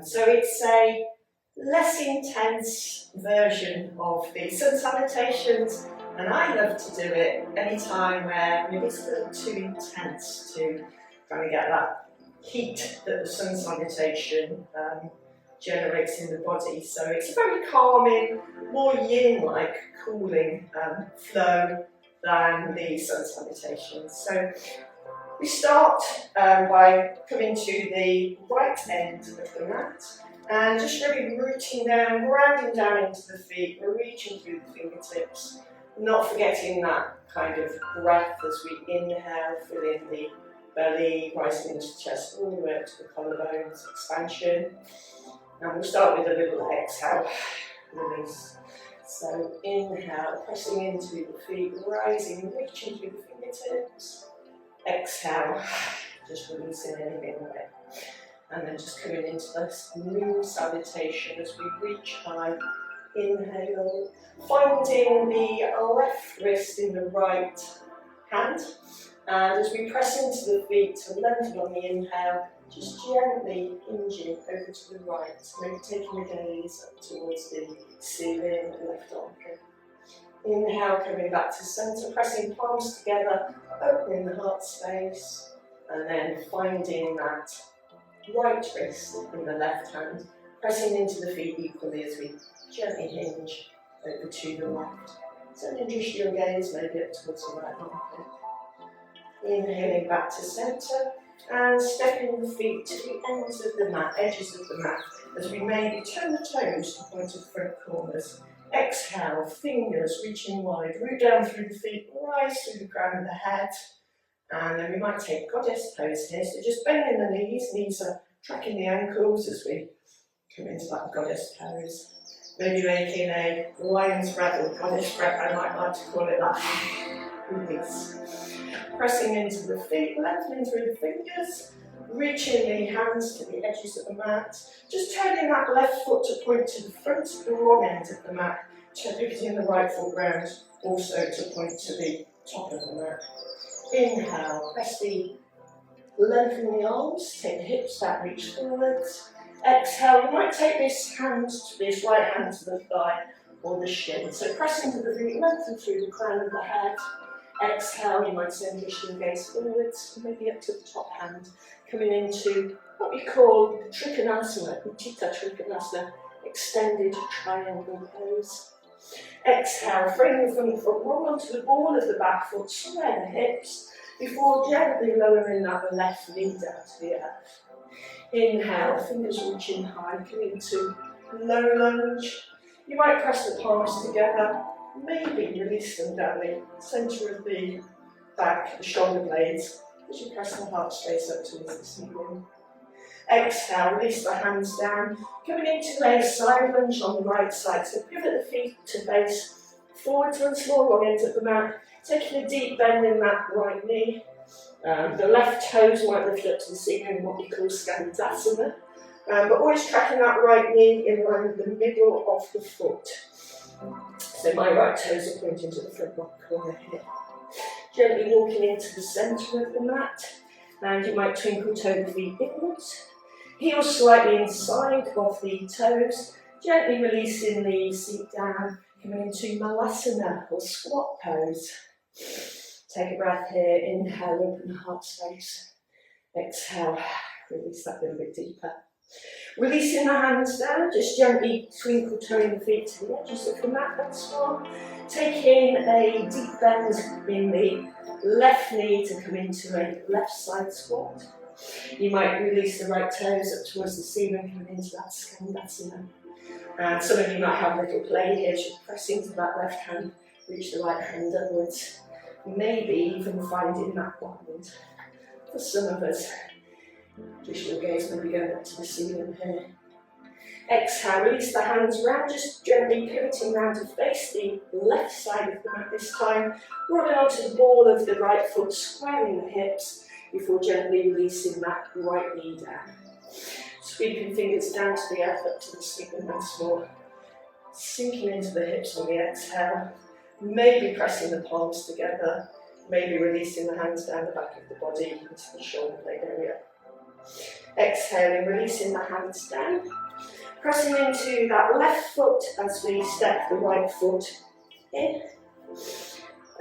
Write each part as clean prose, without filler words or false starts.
So it's a less intense version of the Sun Salutations, and I love to do it anytime where maybe it's a little too intense to kind of get that heat that the Sun Salutation generates in the body. So it's a very calming, more yin-like, cooling flow than the Sun Salutations. So we start by coming to the right end of the mat and just really rooting down, grounding down into the feet. We're reaching through the fingertips, not forgetting that kind of breath as we inhale, filling the belly, rising into the chest, all the way up to the collarbones, expansion. And we'll start with a little exhale, release. So inhale, pressing into the feet, rising, reaching through the fingertips. Exhale, just releasing anything away. And then just coming into this new salutation as we reach high. Inhale, finding the left wrist in the right hand. And as we press into the feet to lengthen on the inhale, just gently hinging over to the right, maybe taking the gaze up towards the ceiling, left armpit. Inhale, coming back to centre, pressing palms together, opening the heart space, and then finding that right wrist in the left hand, pressing into the feet equally as we gently hinge over to the left. Sending just your gaze maybe up towards the right armpit. Inhaling back to centre and stepping the feet to the ends of the mat, edges of the mat, as we maybe turn the toes to point to the front corners. Exhale, fingers reaching wide, root down through the feet, rise through the crown of the head. And then we might take goddess pose here, so just bending the knees are tracking the ankles as we come into that goddess pose. Maybe making a lion's breath or goddess breath, I might like to call it that. Release. Pressing into the feet, lengthening through the fingers, reaching the hands to the edges of the mat, just turning that left foot to point to the front of the wrong end of the mat, pivoting the right foot round, also to point to the top of the mat. Inhale, press the, lengthen the arms, take the hips back, reach forwards. Exhale, you might take this right hand to the thigh or the shin. So press into the feet, lengthen through the crown of the head. Exhale, you might send your gaze forwards, maybe up to the top hand, coming into what we call Trikonasana, Utthita Trikonasana, extended triangle pose. Exhale, frame the front foot, roll onto the ball of the back foot, square the hips, before gently lowering that left knee down to the earth. Inhale, fingers reaching high, coming to low lunge. You might press the palms together, maybe release them down the centre of the back, the shoulder blades, as you press the heart space up towards the ceiling. Exhale, release the hands down, coming into a side lunge on the right side. So pivot the feet to face forwards once more, wrong end of the mat, taking a deep bend in that right knee. The left toes might lift up to the ceiling, what we call Skandasana, but always tracking that right knee in line with the middle of the foot. So my right toes are pointing to the front right corner here. Gently walking into the centre of the mat, and you might twinkle toe the feet inwards. Heels slightly inside of the toes, gently releasing the seat down, coming into Malasana or squat pose. Take a breath here, inhale, open the heart space. Exhale, release that a little bit deeper. Releasing the hands down, just gently twinkle toeing the feet to the edges of the mat once more. Taking a deep bend in the left knee to come into a left side squat. You might release the right toes up towards the ceiling, coming into that Skandasana. And some of you might have a little play here, just press into that left hand, reach the right hand upwards. Maybe even finding that bond. For some of us, just your gaze maybe going up to the ceiling here. Exhale, release the hands round, just gently pivoting round to face the left side of the mat this time. Rolling onto the ball of the right foot, squaring the hips before gently releasing that right knee down. Sweeping fingers down to the earth, up to the ceiling once more. Sinking into the hips on the exhale. Maybe pressing the palms together, maybe releasing the hands down the back of the body into the shoulder blade area. Exhaling, releasing the hands down. Pressing into that left foot as we step the right foot in.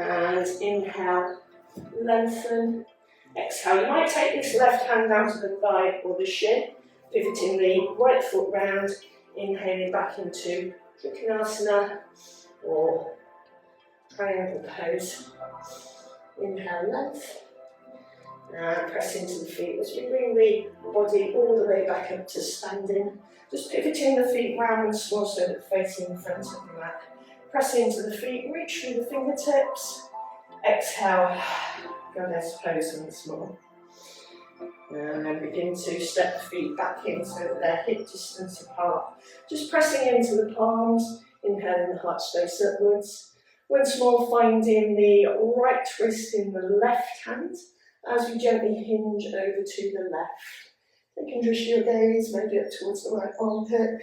And inhale, lengthen. Exhale, you might take this left hand down to the thigh or the shin, pivoting the right foot round, inhaling back into Trikonasana or triangle pose. Inhale, length. And press into the feet as we bring the body all the way back up to standing. Just pivoting the feet round once more so that facing in front of the mat. Press into the feet, reach through the fingertips. Exhale, goddess pose once more. And then begin to step the feet back in so that they're hip distance apart. Just pressing into the palms, inhaling the heart space upwards. Once more finding the right twist in the left hand as we gently hinge over to the left. You can drift your gaze maybe up towards the right armpit.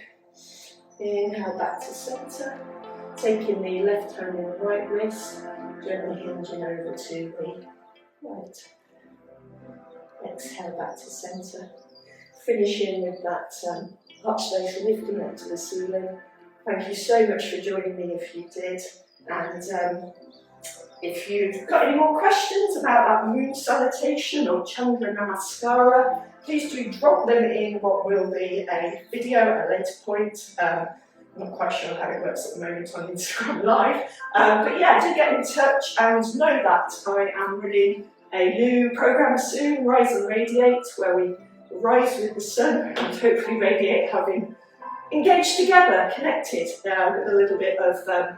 Inhale back to centre. Taking the left hand in the right wrist, gently hinging over to the right. Exhale back to centre. Finishing with that heart space lifting up to the ceiling. Thank you so much for joining me if you did. And if you've got any more questions about that moon salutation or Chandra Namaskara, please do drop them in what will be a video at a later point. I'm not quite sure how it works at the moment on Instagram Live. But yeah, do get in touch and know that I am running a new programme soon, Rise and Radiate, where we rise with the sun and hopefully radiate having engaged together, connected with a little bit of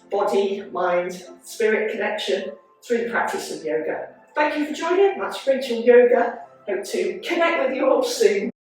body, mind, spirit connection through the practice of yoga. Thank you for joining. That's Rachel Yoga. Hope to connect with you all soon.